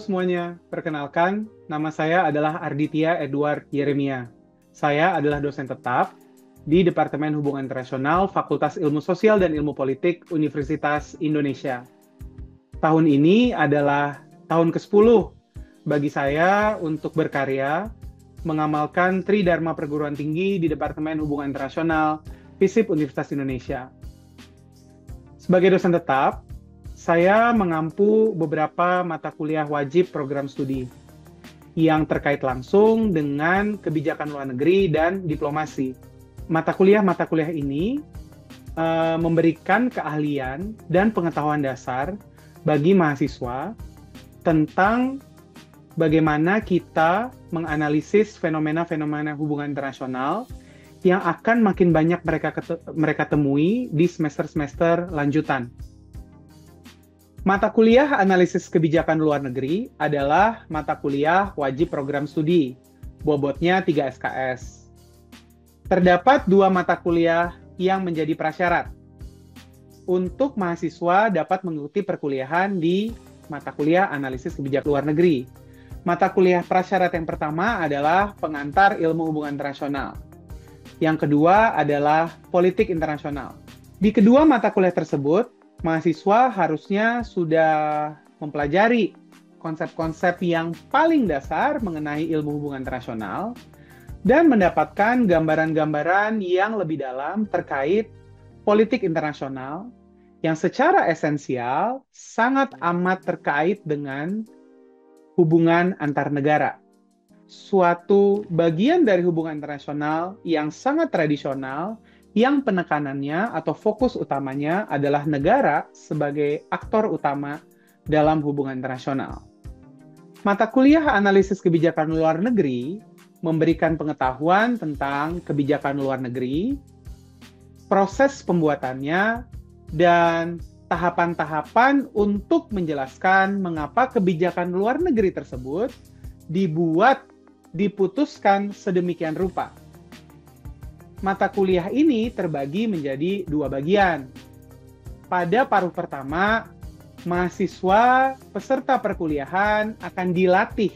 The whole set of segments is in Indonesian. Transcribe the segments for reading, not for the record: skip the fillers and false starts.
semuanya, perkenalkan, nama saya adalah Arditya Edward Yeremia. Saya adalah dosen tetap di Departemen Hubungan Internasional Fakultas Ilmu Sosial dan Ilmu Politik Universitas Indonesia. Tahun ini adalah tahun ke-10 bagi saya untuk berkarya mengamalkan Tridharma Perguruan Tinggi di Departemen Hubungan Internasional FISIP Universitas Indonesia. Sebagai dosen tetap, saya mengampu beberapa mata kuliah wajib program studi yang terkait langsung dengan kebijakan luar negeri dan diplomasi. Mata kuliah ini memberikan keahlian dan pengetahuan dasar bagi mahasiswa tentang bagaimana kita menganalisis fenomena-fenomena hubungan internasional yang akan makin banyak mereka temui di semester-semester lanjutan. Mata kuliah analisis kebijakan luar negeri adalah mata kuliah wajib program studi, bobotnya 3 SKS. Terdapat 2 mata kuliah yang menjadi prasyarat untuk mahasiswa dapat mengikuti perkuliahan di mata kuliah analisis kebijakan luar negeri. Mata kuliah prasyarat yang pertama adalah pengantar ilmu hubungan internasional. Yang kedua adalah politik internasional. Di kedua mata kuliah tersebut, mahasiswa harusnya sudah mempelajari konsep-konsep yang paling dasar mengenai ilmu hubungan internasional dan mendapatkan gambaran-gambaran yang lebih dalam terkait politik internasional yang secara esensial sangat amat terkait dengan hubungan antar negara. Suatu bagian dari hubungan internasional yang sangat tradisional yang penekanannya atau fokus utamanya adalah negara sebagai aktor utama dalam hubungan internasional. Mata kuliah analisis kebijakan luar negeri memberikan pengetahuan tentang kebijakan luar negeri, proses pembuatannya, dan tahapan-tahapan untuk menjelaskan mengapa kebijakan luar negeri tersebut diputuskan sedemikian rupa. Mata kuliah ini terbagi menjadi 2 bagian. Pada paruh pertama, mahasiswa peserta perkuliahan akan dilatih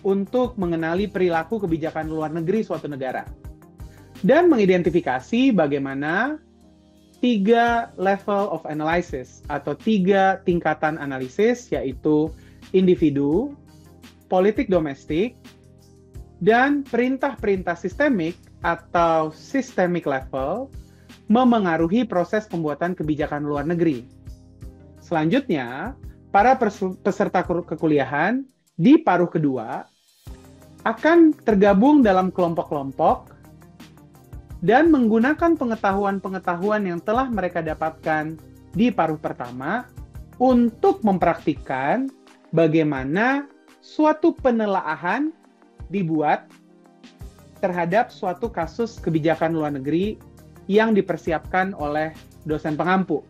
untuk mengenali perilaku kebijakan luar negeri suatu negara dan mengidentifikasi bagaimana 3 level of analysis atau 3 tingkatan analisis, yaitu individu, politik domestik, dan perintah-perintah sistemik atau systemic level memengaruhi proses pembuatan kebijakan luar negeri. Selanjutnya, para peserta kekuliahan di paruh kedua akan tergabung dalam kelompok-kelompok dan menggunakan pengetahuan-pengetahuan yang telah mereka dapatkan di paruh pertama untuk mempraktikkan bagaimana suatu penelaahan dibuat terhadap suatu kasus kebijakan luar negeri yang dipersiapkan oleh dosen pengampu.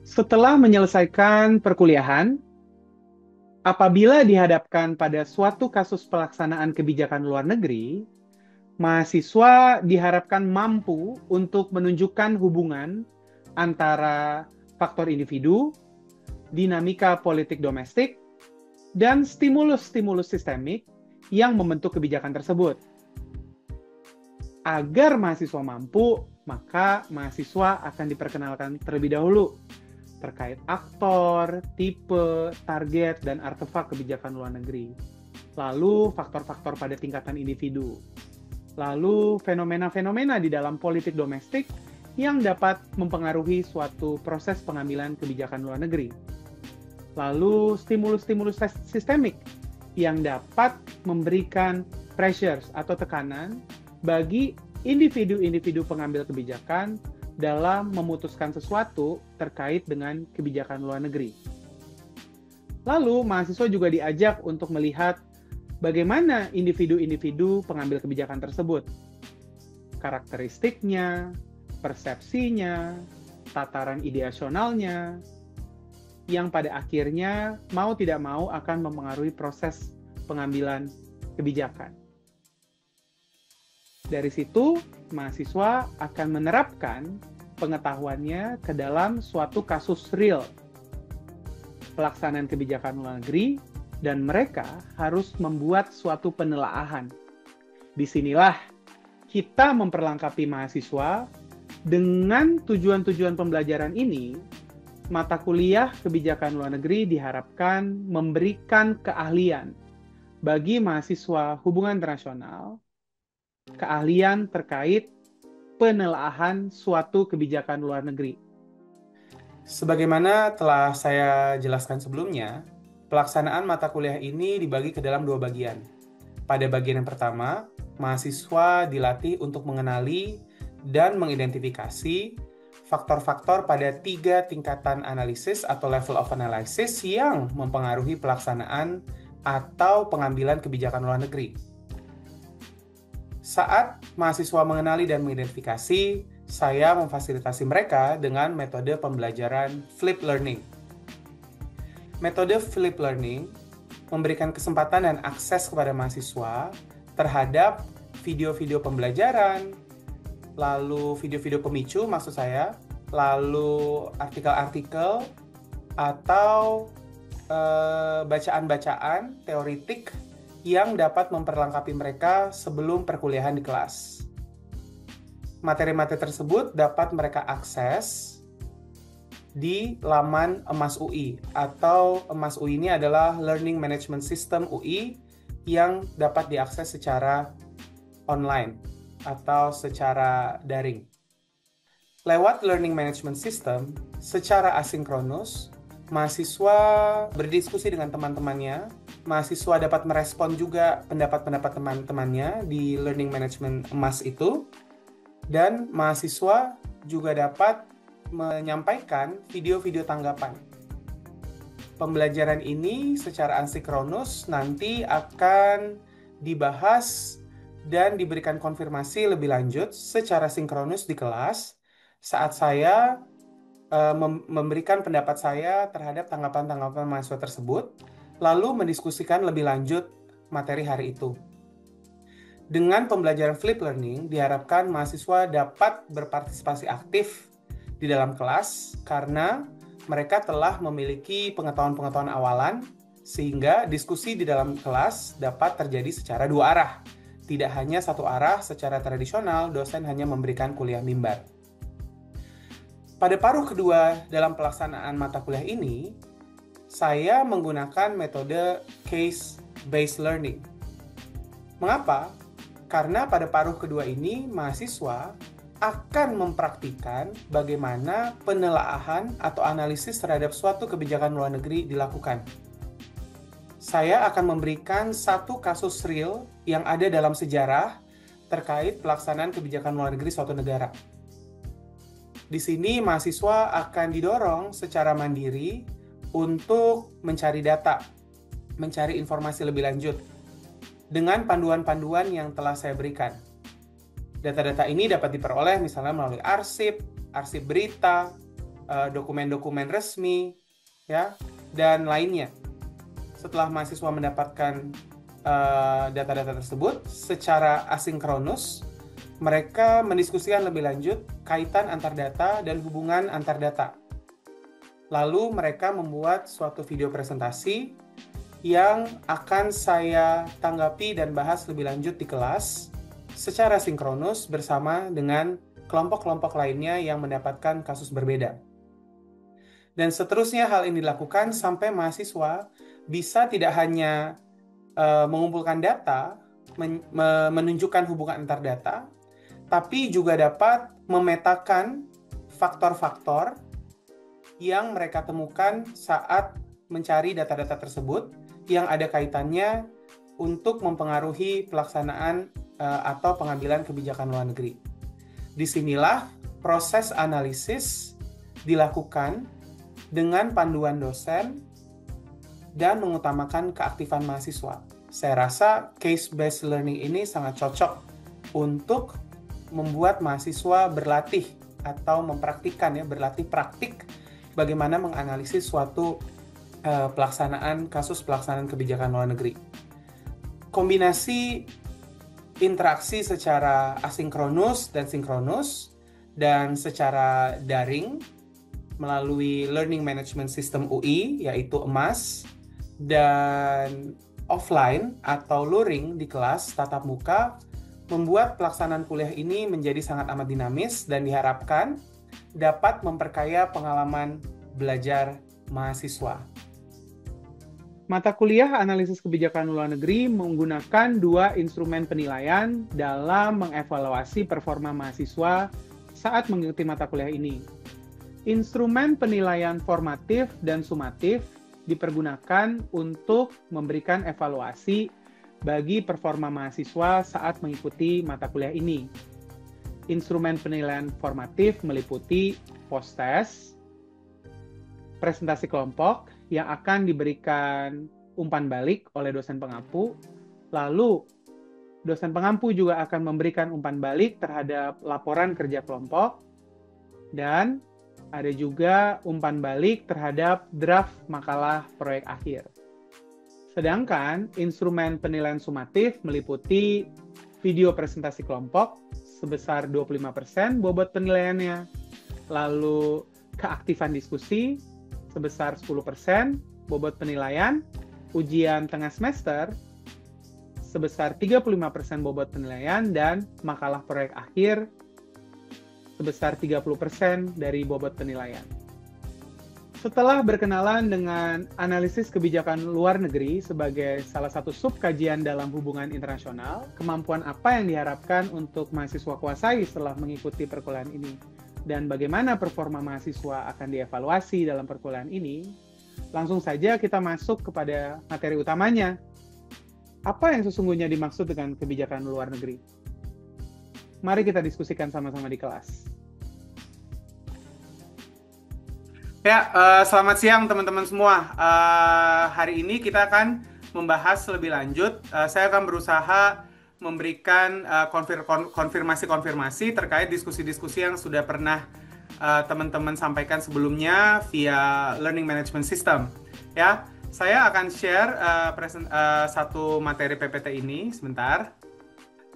Setelah menyelesaikan perkuliahan, apabila dihadapkan pada suatu kasus pelaksanaan kebijakan luar negeri, mahasiswa diharapkan mampu untuk menunjukkan hubungan antara faktor individu, dinamika politik domestik, dan stimulus-stimulus sistemik yang membentuk kebijakan tersebut. Agar mahasiswa mampu, maka mahasiswa akan diperkenalkan terlebih dahulu terkait aktor, tipe, target, dan artefak kebijakan luar negeri. Lalu faktor-faktor pada tingkatan individu. Lalu fenomena-fenomena di dalam politik domestik yang dapat mempengaruhi suatu proses pengambilan kebijakan luar negeri. Lalu stimulus-stimulus sistemik yang dapat memberikan pressures atau tekanan bagi individu-individu pengambil kebijakan dalam memutuskan sesuatu terkait dengan kebijakan luar negeri. Lalu, mahasiswa juga diajak untuk melihat bagaimana individu-individu pengambil kebijakan tersebut, karakteristiknya, persepsinya, tataran ideasionalnya, yang pada akhirnya mau tidak mau akan mempengaruhi proses pengambilan kebijakan. Dari situ, mahasiswa akan menerapkan pengetahuannya ke dalam suatu kasus real. pelaksanaan kebijakan luar negeri, dan mereka harus membuat suatu penelaahan. Disinilah kita memperlengkapi mahasiswa dengan tujuan-tujuan pembelajaran ini. Mata kuliah kebijakan luar negeri diharapkan memberikan keahlian bagi mahasiswa hubungan internasional, keahlian terkait penelaahan suatu kebijakan luar negeri. Sebagaimana telah saya jelaskan sebelumnya, pelaksanaan mata kuliah ini dibagi ke dalam 2 bagian. Pada bagian yang pertama, mahasiswa dilatih untuk mengenali dan mengidentifikasi faktor-faktor pada 3 tingkatan analisis atau level of analysis yang mempengaruhi pelaksanaan atau pengambilan kebijakan luar negeri. Saat mahasiswa mengenali dan mengidentifikasi, saya memfasilitasi mereka dengan metode pembelajaran flipped learning. Metode flipped learning memberikan kesempatan dan akses kepada mahasiswa terhadap video-video pembelajaran, lalu video-video pemicu maksud saya, lalu artikel-artikel atau bacaan-bacaan teoritik yang dapat memperlengkapi mereka sebelum perkuliahan di kelas. Materi-materi tersebut dapat mereka akses di laman EMAS UI, atau EMAS UI ini adalah Learning Management System UI yang dapat diakses secara online atau secara daring. Lewat Learning Management System, secara asinkronus, mahasiswa berdiskusi dengan teman-temannya, mahasiswa dapat merespon juga pendapat-pendapat teman-temannya di Learning Management EMAS itu, dan mahasiswa juga dapat menyampaikan video-video tanggapan. Pembelajaran ini secara asinkronus nanti akan dibahas dan diberikan konfirmasi lebih lanjut secara sinkronus di kelas saat saya memberikan pendapat saya terhadap tanggapan-tanggapan mahasiswa tersebut, lalu mendiskusikan lebih lanjut materi hari itu. Dengan pembelajaran flipped learning, diharapkan mahasiswa dapat berpartisipasi aktif di dalam kelas karena mereka telah memiliki pengetahuan-pengetahuan awalan, sehingga diskusi di dalam kelas dapat terjadi secara 2 arah. Tidak hanya satu arah secara tradisional, dosen hanya memberikan kuliah mimbar. Pada paruh kedua dalam pelaksanaan mata kuliah ini, saya menggunakan metode case-based learning. Mengapa? Karena pada paruh kedua ini, mahasiswa akan mempraktikkan bagaimana penelaahan atau analisis terhadap suatu kebijakan luar negeri dilakukan. Saya akan memberikan satu kasus real yang ada dalam sejarah terkait pelaksanaan kebijakan luar negeri suatu negara. Di sini mahasiswa akan didorong secara mandiri untuk mencari data, mencari informasi lebih lanjut dengan panduan-panduan yang telah saya berikan. Data-data ini dapat diperoleh misalnya melalui arsip berita, dokumen-dokumen resmi, ya, dan lainnya. Setelah mahasiswa mendapatkan data-data tersebut secara asinkronus, mereka mendiskusikan lebih lanjut kaitan antar data dan hubungan antar data. Lalu mereka membuat suatu video presentasi yang akan saya tanggapi dan bahas lebih lanjut di kelas secara sinkronus bersama dengan kelompok-kelompok lainnya yang mendapatkan kasus berbeda. Dan seterusnya hal ini dilakukan sampai mahasiswa bisa tidak hanya mengumpulkan data, menunjukkan hubungan antar data, tapi juga dapat memetakan faktor-faktor yang mereka temukan saat mencari data-data tersebut yang ada kaitannya untuk mempengaruhi pelaksanaan atau pengambilan kebijakan luar negeri. Disinilah proses analisis dilakukan dengan panduan dosen dan mengutamakan keaktifan mahasiswa. Saya rasa case-based learning ini sangat cocok untuk membuat mahasiswa berlatih atau mempraktikkan, ya, berlatih praktik bagaimana menganalisis suatu kasus pelaksanaan kebijakan luar negeri. Kombinasi interaksi secara asinkronus dan sinkronus dan secara daring melalui Learning Management System UI, yaitu EMAS, dan offline atau luring di kelas tatap muka, membuat pelaksanaan kuliah ini menjadi sangat amat dinamis dan diharapkan dapat memperkaya pengalaman belajar mahasiswa. Mata kuliah analisis kebijakan luar negeri menggunakan dua instrumen penilaian dalam mengevaluasi performa mahasiswa saat mengikuti mata kuliah ini. Instrumen penilaian formatif dan sumatif dipergunakan untuk memberikan evaluasi bagi performa mahasiswa saat mengikuti mata kuliah ini. Instrumen penilaian formatif meliputi post-test, presentasi kelompok yang akan diberikan umpan balik oleh dosen pengampu, lalu dosen pengampu juga akan memberikan umpan balik terhadap laporan kerja kelompok, dan ada juga umpan balik terhadap draft makalah proyek akhir. Sedangkan instrumen penilaian sumatif meliputi video presentasi kelompok sebesar 25% bobot penilaiannya, lalu keaktifan diskusi sebesar 10% bobot penilaian, ujian tengah semester sebesar 35% bobot penilaian, dan makalah proyek akhir sebesar 30% dari bobot penilaian. Setelah berkenalan dengan analisis kebijakan luar negeri sebagai salah satu sub kajian dalam hubungan internasional, kemampuan apa yang diharapkan untuk mahasiswa kuasai setelah mengikuti perkuliahan ini, dan bagaimana performa mahasiswa akan dievaluasi dalam perkuliahan ini, langsung saja kita masuk kepada materi utamanya. Apa yang sesungguhnya dimaksud dengan kebijakan luar negeri? Mari kita diskusikan sama-sama di kelas. Ya, selamat siang teman-teman semua. Hari ini kita akan membahas lebih lanjut. Saya akan berusaha memberikan konfirmasi-konfirmasi terkait diskusi-diskusi yang sudah pernah teman-teman sampaikan sebelumnya via Learning Management System. Ya, saya akan share satu materi PPT ini sebentar.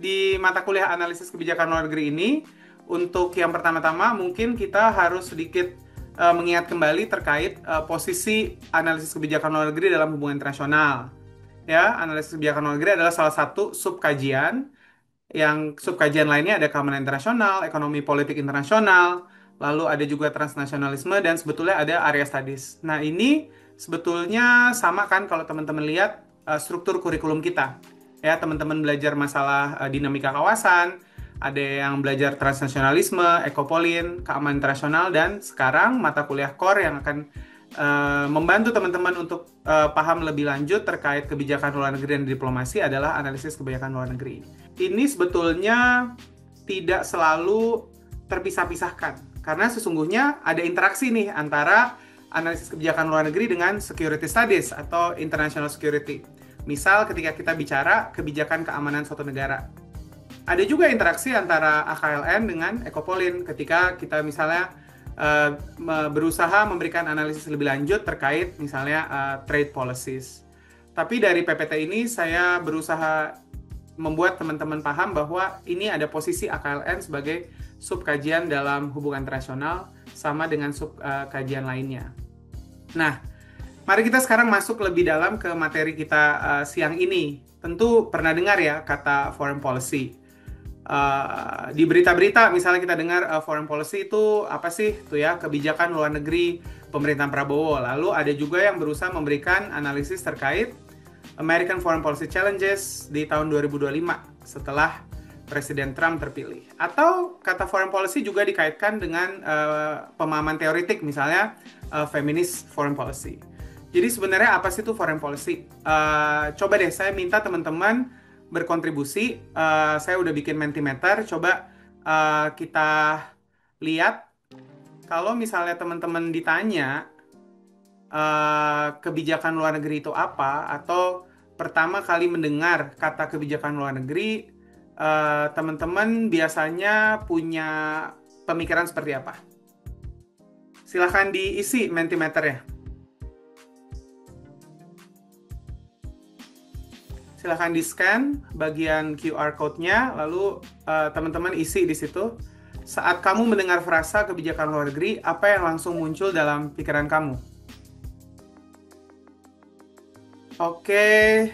Di mata kuliah analisis kebijakan luar negeri ini, untuk yang pertama-tama mungkin kita harus sedikit mengingat kembali terkait posisi analisis kebijakan luar negeri dalam hubungan internasional. Ya, analisis kebijakan luar negeri adalah salah satu subkajian. Yang subkajian lainnya ada keamanan internasional, ekonomi politik internasional, lalu ada juga transnasionalisme, dan sebetulnya ada area studies. Nah, ini sebetulnya sama kan kalau teman-teman lihat struktur kurikulum kita. Ya, teman-teman belajar masalah dinamika kawasan, ada yang belajar transnasionalisme, ekopolin, keamanan internasional, dan sekarang mata kuliah core yang akan membantu teman-teman untuk paham lebih lanjut terkait kebijakan luar negeri dan diplomasi adalah analisis kebijakan luar negeri. Ini sebetulnya tidak selalu terpisah-pisahkan, karena sesungguhnya ada interaksi nih antara analisis kebijakan luar negeri dengan security studies atau international security. Misal ketika kita bicara kebijakan keamanan suatu negara. Ada juga interaksi antara AKLN dengan ekopolin ketika kita misalnya berusaha memberikan analisis lebih lanjut terkait misalnya trade policies. Tapi dari PPT ini saya berusaha membuat teman-teman paham bahwa ini ada posisi AKLN sebagai subkajian dalam hubungan internasional sama dengan subkajian lainnya. Nah, mari kita sekarang masuk lebih dalam ke materi kita siang ini. Tentu pernah dengar ya kata foreign policy. Di berita-berita misalnya kita dengar foreign policy itu apa sih? Itu ya, kebijakan luar negeri pemerintahan Prabowo. Lalu ada juga yang berusaha memberikan analisis terkait American Foreign Policy Challenges di tahun 2025 setelah Presiden Trump terpilih. Atau kata foreign policy juga dikaitkan dengan pemahaman teoritik, misalnya feminist foreign policy. Jadi sebenarnya apa sih itu foreign policy? Coba deh saya minta teman-teman berkontribusi. Saya udah bikin Mentimeter. Coba kita lihat kalau misalnya teman-teman ditanya kebijakan luar negeri itu apa, atau pertama kali mendengar kata kebijakan luar negeri, teman-teman biasanya punya pemikiran seperti apa? Silahkan diisi Mentimeter ya. Silahkan di-scan bagian QR code-nya, lalu teman-teman isi di situ. Saat kamu mendengar frasa kebijakan luar negeri, apa yang langsung muncul dalam pikiran kamu? Oke,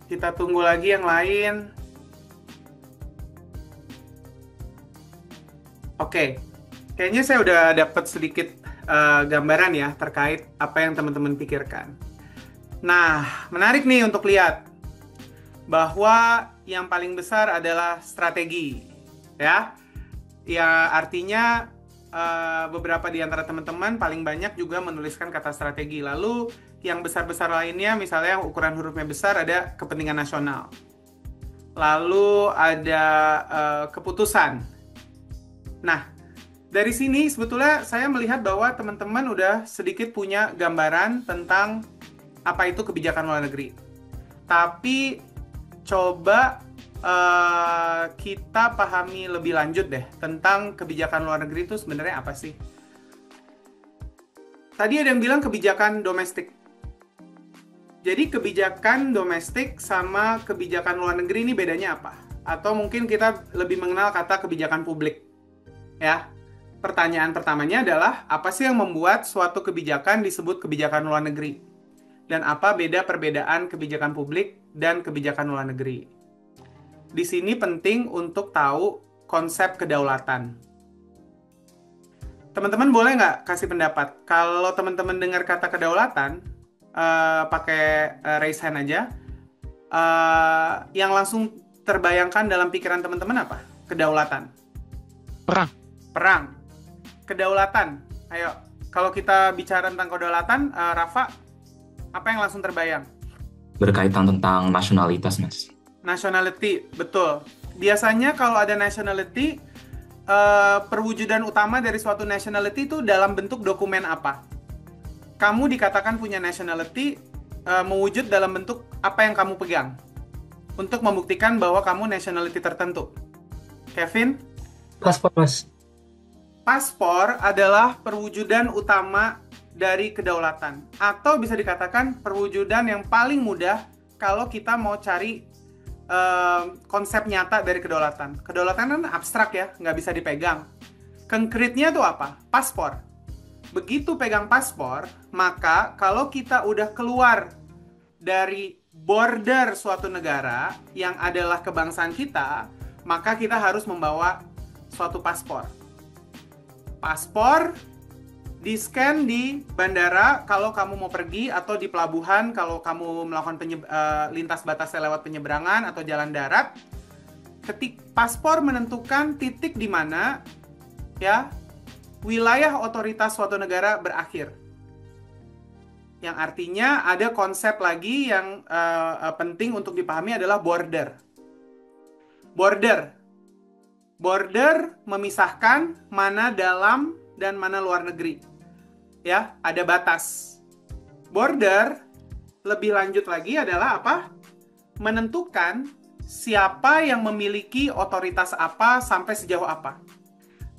kita tunggu lagi yang lain. Oke, kayaknya saya udah dapat sedikit gambaran ya terkait apa yang teman-teman pikirkan. Nah, menarik nih untuk lihat bahwa yang paling besar adalah strategi, ya. Ya, artinya beberapa di antara teman-teman paling banyak juga menuliskan kata strategi. Lalu yang besar-besar lainnya, misalnya yang ukuran hurufnya besar, ada kepentingan nasional. Lalu ada keputusan. Nah, dari sini sebetulnya saya melihat bahwa teman-teman udah sedikit punya gambaran tentang apa itu kebijakan luar negeri. Tapi coba kita pahami lebih lanjut deh tentang kebijakan luar negeri itu sebenarnya apa sih? Tadi ada yang bilang kebijakan domestik. Jadi kebijakan domestik sama kebijakan luar negeri ini bedanya apa? Atau mungkin kita lebih mengenal kata kebijakan publik. Ya. Pertanyaan pertamanya adalah apa sih yang membuat suatu kebijakan disebut kebijakan luar negeri? Dan apa beda perbedaan kebijakan publik dan kebijakan luar negeri? Di sini penting untuk tahu konsep kedaulatan. Teman-teman boleh nggak kasih pendapat? Kalau teman-teman dengar kata kedaulatan, pakai raise hand aja. Yang langsung terbayangkan dalam pikiran teman-teman apa? Kedaulatan. Perang. Perang. Kedaulatan. Ayo, kalau kita bicara tentang kedaulatan, Rafa, apa yang langsung terbayang? Berkaitan tentang nasionalitas, Mas. Nationality, betul. Biasanya kalau ada nationality, perwujudan utama dari suatu nationality itu dalam bentuk dokumen apa? Kamu dikatakan punya nationality, mewujud dalam bentuk apa yang kamu pegang untuk membuktikan bahwa kamu nationality tertentu. Kevin? Paspor, Mas. Paspor adalah perwujudan utama dari kedaulatan. Atau bisa dikatakan perwujudan yang paling mudah kalau kita mau cari konsep nyata dari kedaulatan. Kedaulatan kan abstrak ya, nggak bisa dipegang. Konkretnya tuh apa? Paspor. Begitu pegang paspor, maka kalau kita udah keluar dari border suatu negara yang adalah kebangsaan kita, maka kita harus membawa suatu paspor. Paspor di-scan di bandara kalau kamu mau pergi, atau di pelabuhan kalau kamu melakukan lintas batas lewat penyeberangan atau jalan darat. Paspor menentukan titik di mana ya wilayah otoritas suatu negara berakhir. Yang artinya ada konsep lagi yang penting untuk dipahami adalah border. Border memisahkan mana dalam dan mana luar negeri. Ya, ada batas. Border lebih lanjut lagi adalah apa? Menentukan siapa yang memiliki otoritas apa sampai sejauh apa.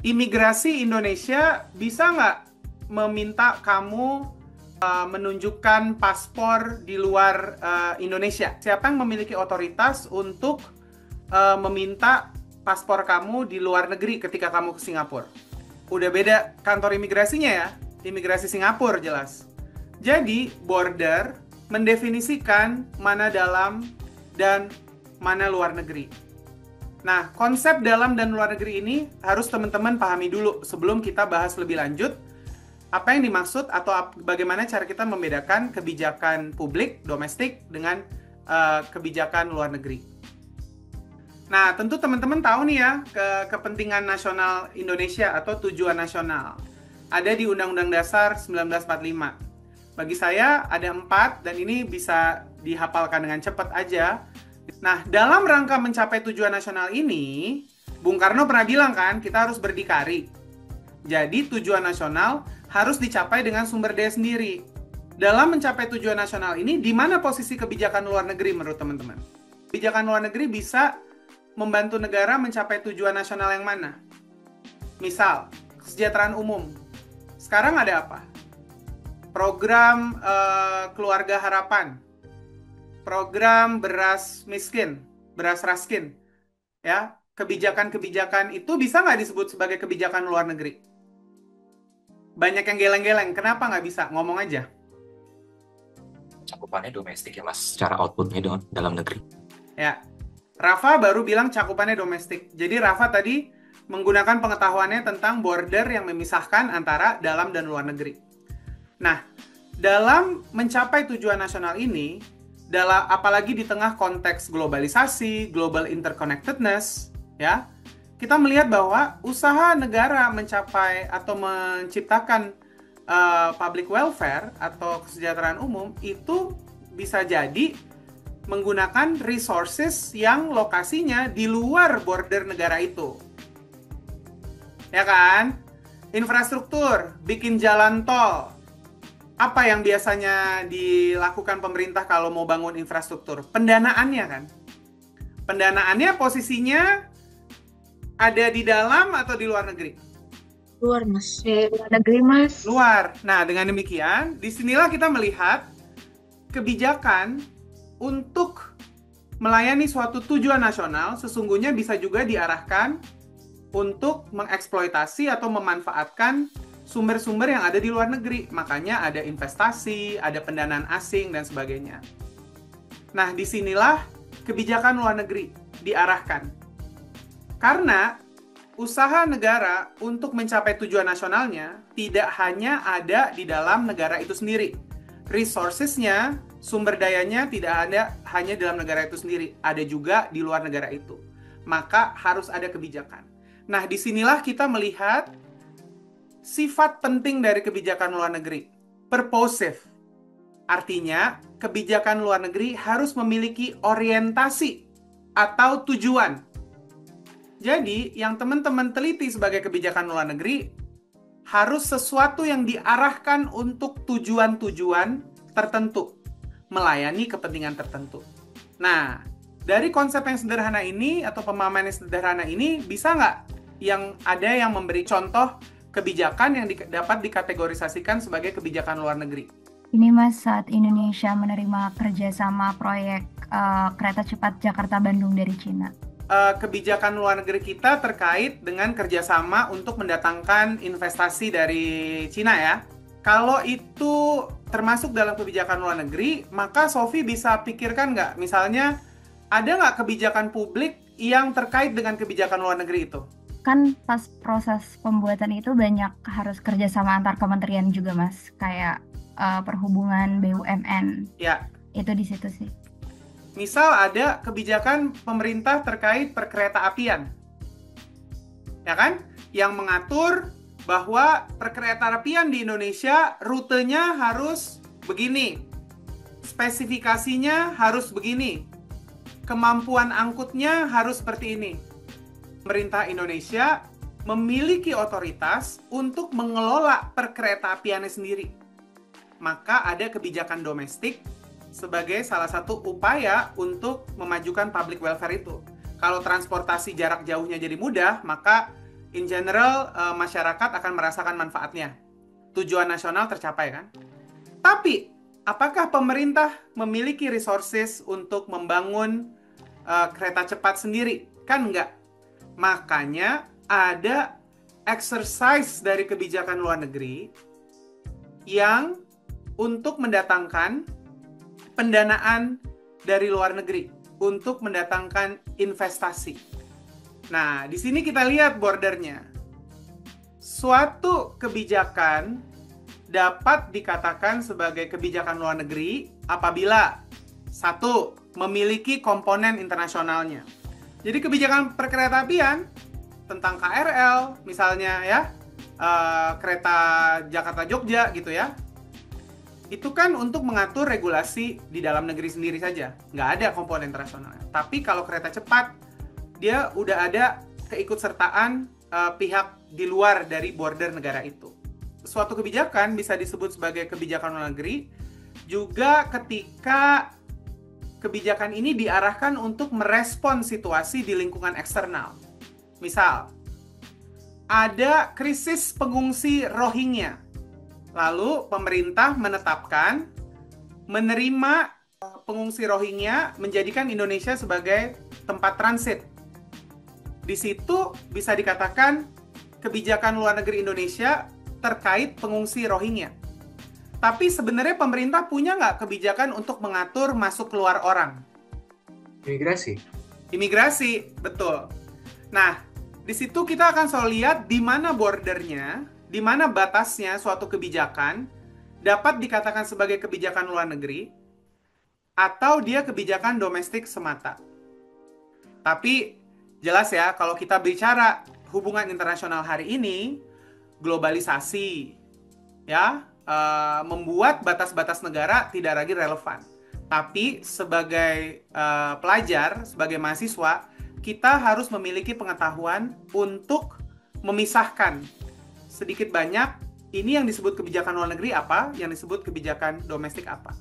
Imigrasi Indonesia bisa nggak meminta kamu menunjukkan paspor di luar Indonesia? Siapa yang memiliki otoritas untuk meminta paspor kamu di luar negeri ketika kamu ke Singapura? Udah beda kantor imigrasinya ya. Imigrasi Singapura jelas. Jadi, border mendefinisikan mana dalam dan mana luar negeri. Nah, konsep dalam dan luar negeri ini harus teman-teman pahami dulu sebelum kita bahas lebih lanjut apa yang dimaksud atau bagaimana cara kita membedakan kebijakan publik, domestik, dengan kebijakan luar negeri. Nah, tentu teman-teman tahu nih ya, kepentingan nasional Indonesia atau tujuan nasional. Ada di Undang-Undang Dasar 1945. Bagi saya ada 4, dan ini bisa dihafalkan dengan cepat aja. Nah, dalam rangka mencapai tujuan nasional ini, Bung Karno pernah bilang kan, kita harus berdikari. Jadi, tujuan nasional harus dicapai dengan sumber daya sendiri. Dalam mencapai tujuan nasional ini, di mana posisi kebijakan luar negeri menurut teman-teman? Kebijakan luar negeri bisa membantu negara mencapai tujuan nasional yang mana? Misal, kesejahteraan umum. Sekarang ada apa? Program Keluarga Harapan. Program beras miskin, beras raskin. Ya, kebijakan-kebijakan itu bisa nggak disebut sebagai kebijakan luar negeri? Banyak yang geleng-geleng, kenapa nggak bisa? Ngomong aja. Cakupannya domestik ya Mas, secara outputnya dalam negeri. Ya, Rafa baru bilang cakupannya domestik. Jadi Rafa tadi menggunakan pengetahuannya tentang border yang memisahkan antara dalam dan luar negeri. Nah, dalam mencapai tujuan nasional ini, apalagi di tengah konteks globalisasi, global interconnectedness, ya, kita melihat bahwa usaha negara mencapai atau menciptakan public welfare atau kesejahteraan umum itu bisa jadi menggunakan resources yang lokasinya di luar border negara itu. Ya kan? Infrastruktur, bikin jalan tol. Apa yang biasanya dilakukan pemerintah kalau mau bangun infrastruktur? Pendanaannya kan? Pendanaannya posisinya ada di dalam atau di luar negeri? Luar, Mas. Luar negeri, Mas. Luar. Nah, dengan demikian, disinilah kita melihat kebijakan untuk melayani suatu tujuan nasional sesungguhnya bisa juga diarahkan untuk mengeksploitasi atau memanfaatkan sumber-sumber yang ada di luar negeri. Makanya ada investasi, ada pendanaan asing, dan sebagainya. Nah, disinilah kebijakan luar negeri diarahkan. Karena usaha negara untuk mencapai tujuan nasionalnya tidak hanya ada di dalam negara itu sendiri. Resources-nya, sumber dayanya tidak ada hanya dalam negara itu sendiri. Ada juga di luar negara itu. Maka harus ada kebijakan. Nah, disinilah kita melihat sifat penting dari kebijakan luar negeri. Purposive. Artinya, kebijakan luar negeri harus memiliki orientasi atau tujuan. Jadi, yang teman-teman teliti sebagai kebijakan luar negeri harus sesuatu yang diarahkan untuk tujuan-tujuan tertentu, melayani kepentingan tertentu. Nah, dari konsep yang sederhana ini atau pemahaman yang sederhana ini, bisa nggak yang memberi contoh kebijakan yang dapat dikategorisasikan sebagai kebijakan luar negeri? Ini Mas, saat Indonesia menerima kerjasama proyek kereta cepat Jakarta-Bandung dari Cina. Kebijakan luar negeri kita terkait dengan kerjasama untuk mendatangkan investasi dari Cina ya. Kalau itu termasuk dalam kebijakan luar negeri, maka Sofi bisa pikirkan nggak, misalnya ada nggak kebijakan publik yang terkait dengan kebijakan luar negeri itu? Kan pas proses pembuatan itu banyak harus kerjasama antar kementerian juga Mas, kayak perhubungan, BUMN. Ya. Itu di situ sih. Misal ada kebijakan pemerintah terkait perkereta-apian, ya kan? Yang mengatur bahwa perkereta-apian di Indonesia rutenya harus begini, spesifikasinya harus begini, kemampuan angkutnya harus seperti ini. Pemerintah Indonesia memiliki otoritas untuk mengelola perkereta-apiannya sendiri. Maka ada kebijakan domestik sebagai salah satu upaya untuk memajukan public welfare itu. Kalau transportasi jarak jauhnya jadi mudah, maka in general masyarakat akan merasakan manfaatnya. Tujuan nasional tercapai kan? Tapi, apakah pemerintah memiliki resources untuk membangun kereta cepat sendiri? Kan enggak. Makanya ada exercise dari kebijakan luar negeri yang untuk mendatangkan pendanaan dari luar negeri untuk mendatangkan investasi. Nah, di sini kita lihat bordernya. Suatu kebijakan dapat dikatakan sebagai kebijakan luar negeri apabila satu, memiliki komponen internasionalnya. Jadi kebijakan perkeretaapian tentang KRL, misalnya ya, kereta Jakarta-Jogja gitu ya, itu kan untuk mengatur regulasi di dalam negeri sendiri saja. Nggak ada komponen internasional. Tapi kalau kereta cepat, dia udah ada keikutsertaan pihak di luar dari border negara itu. Suatu kebijakan bisa disebut sebagai kebijakan luar negeri juga ketika kebijakan ini diarahkan untuk merespon situasi di lingkungan eksternal. Misal, ada krisis pengungsi Rohingya. Lalu pemerintah menetapkan menerima pengungsi Rohingya, menjadikan Indonesia sebagai tempat transit. Di situ bisa dikatakan kebijakan luar negeri Indonesia terkait pengungsi Rohingya. Tapi sebenarnya pemerintah punya nggak kebijakan untuk mengatur masuk keluar orang? Imigrasi. Imigrasi, betul. Nah, di situ kita akan selalu lihat di mana bordernya, di mana batasnya suatu kebijakan dapat dikatakan sebagai kebijakan luar negeri, atau dia kebijakan domestik semata. Tapi jelas ya, kalau kita bicara hubungan internasional hari ini, globalisasi, ya, membuat batas-batas negara tidak lagi relevan. Tapi sebagai pelajar, sebagai mahasiswa, kita harus memiliki pengetahuan untuk memisahkan sedikit banyak ini yang disebut kebijakan luar negeri apa, yang disebut kebijakan domestik apa.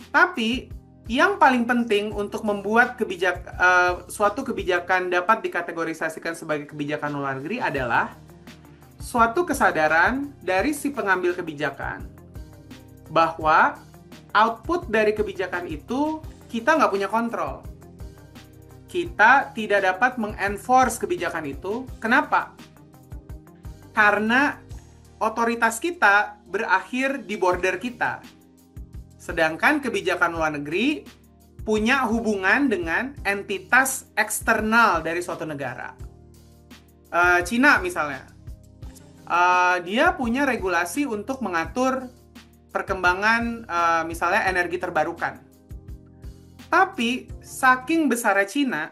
Tapi yang paling penting untuk membuat suatu kebijakan dapat dikategorisasikan sebagai kebijakan luar negeri adalah suatu kesadaran dari si pengambil kebijakan bahwa output dari kebijakan itu kita nggak punya kontrol. Kita tidak dapat mengenforce kebijakan itu. Kenapa? Karena otoritas kita berakhir di border kita. Sedangkan kebijakan luar negeri punya hubungan dengan entitas eksternal dari suatu negara. Cina misalnya. Dia punya regulasi untuk mengatur perkembangan misalnya energi terbarukan. Tapi saking besarnya Cina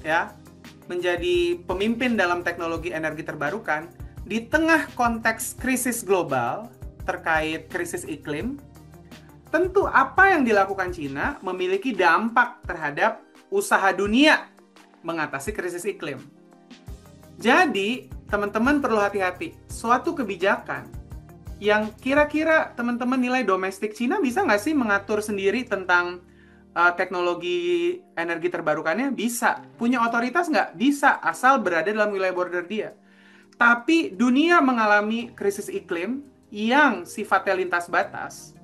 ya menjadi pemimpin dalam teknologi energi terbarukan di tengah konteks krisis global terkait krisis iklim, tentu apa yang dilakukan Cina memiliki dampak terhadap usaha dunia mengatasi krisis iklim. Jadi, teman-teman perlu hati-hati. Suatu kebijakan yang kira-kira teman-teman nilai domestik Cina bisa nggak sih mengatur sendiri tentang teknologi energi terbarukannya? Bisa. Punya otoritas nggak? Bisa, asal berada dalam wilayah border dia. Tapi dunia mengalami krisis iklim yang sifatnya lintas batas.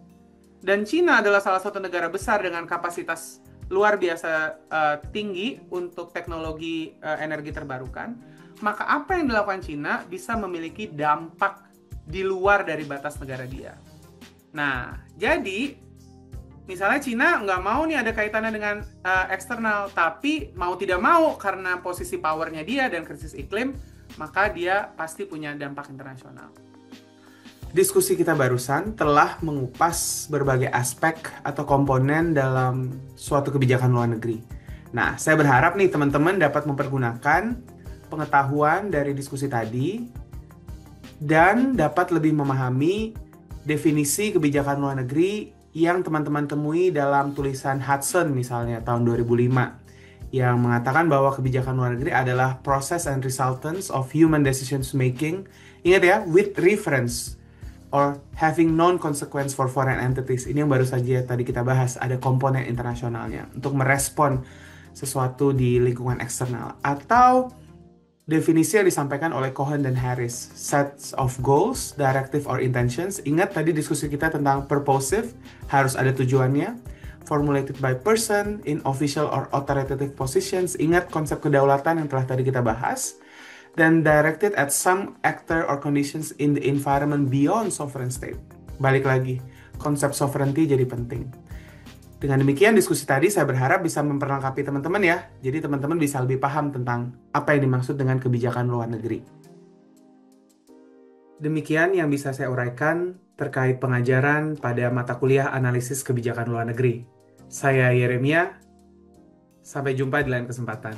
Dan Cina adalah salah satu negara besar dengan kapasitas luar biasa tinggi untuk teknologi energi terbarukan. Maka apa yang dilakukan Cina bisa memiliki dampak di luar dari batas negara dia. Nah, jadi misalnya Cina nggak mau nih ada kaitannya dengan eksternal, tapi mau tidak mau karena posisi powernya dia dan krisis iklim, maka dia pasti punya dampak internasional. Diskusi kita barusan telah mengupas berbagai aspek atau komponen dalam suatu kebijakan luar negeri. Nah, saya berharap nih teman-teman dapat mempergunakan pengetahuan dari diskusi tadi dan dapat lebih memahami definisi kebijakan luar negeri yang teman-teman temui dalam tulisan Hudson misalnya tahun 2005 yang mengatakan bahwa kebijakan luar negeri adalah process and resultants of human decisions making. Ingat ya, with reference or having non-consequence for foreign entities. Ini yang baru saja tadi kita bahas, ada komponen internasionalnya untuk merespon sesuatu di lingkungan eksternal. Atau definisi yang disampaikan oleh Cohen dan Harris, sets of goals, directive or intentions. Ingat tadi diskusi kita tentang purposive, harus ada tujuannya. Formulated by person in official or authoritative positions. Ingat konsep kedaulatan yang telah tadi kita bahas. Dan directed at some actor or conditions in the environment beyond sovereign state. Balik lagi, konsep sovereignty jadi penting. Dengan demikian diskusi tadi saya berharap bisa memperlengkapi teman-teman ya. Jadi teman-teman bisa lebih paham tentang apa yang dimaksud dengan kebijakan luar negeri. Demikian yang bisa saya uraikan terkait pengajaran pada mata kuliah analisis kebijakan luar negeri. Saya Yeremia, sampai jumpa di lain kesempatan.